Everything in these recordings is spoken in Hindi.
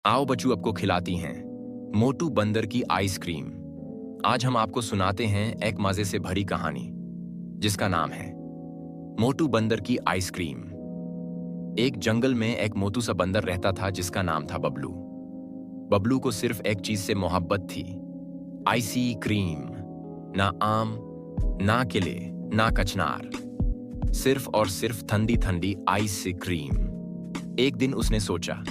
आओ बच्चू आपको खिलाती हैं मोटू बंदर की आइसक्रीम। आज हम आपको सुनाते हैं एक मजे से भरी कहानी जिसका नाम है मोटू बंदर की आइसक्रीम। एक जंगल में एक मोटू सा बंदर रहता था जिसका नाम था बबलू। बबलू को सिर्फ एक चीज से मोहब्बत थी, आइसी क्रीम। ना आम, ना किले, ना कचनार, सिर्फ और सिर्फ ठंडी ठंडी आइस क्रीम। एक दिन उसने सोचा,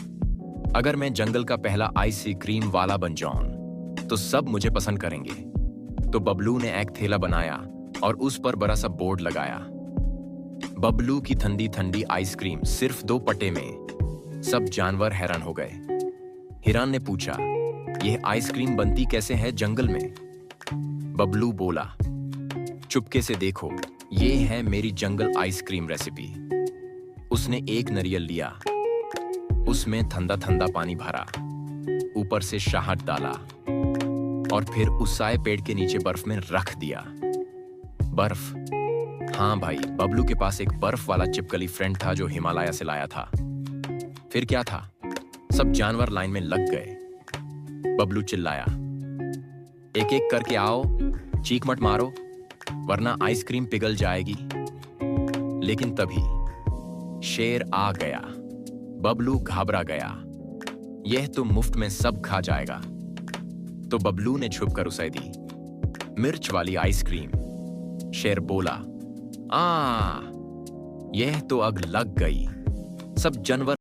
अगर मैं जंगल का पहला आइस क्रीम वाला बन जाऊं तो सब मुझे पसंद करेंगे। तो बबलू ने एक थैला बनाया और उस पर बड़ा सा बोर्ड लगाया, बबलू की ठंडी ठंडी आइसक्रीम सिर्फ 2 पट्टे में। सब जानवर हैरान हो गए। हिरन ने पूछा, यह आइसक्रीम बनती कैसे है जंगल में? बबलू बोला, चुपके से देखो, ये है मेरी जंगल आइसक्रीम रेसिपी। उसने एक नारियल लिया, उसमें ठंडा ठंडा पानी भरा, ऊपर से शहद डाला और फिर उस साए पेड़ के नीचे बर्फ में रख दिया। बर्फ? हाँ भाई, बबलू के पास एक बर्फ वाला चिपकली फ्रेंड था जो हिमालय से लाया था। फिर क्या था, सब जानवर लाइन में लग गए। बबलू चिल्लाया, एक एक करके आओ, चीख मत मारो वरना आइसक्रीम पिघल जाएगी। लेकिन तभी शेर आ गया। बबलू घबरा गया, यह तो मुफ्त में सब खा जाएगा। तो बबलू ने छुपकर उसे दी मिर्च वाली आइसक्रीम। शेर बोला, यह तो आग लग गई। सब जानवर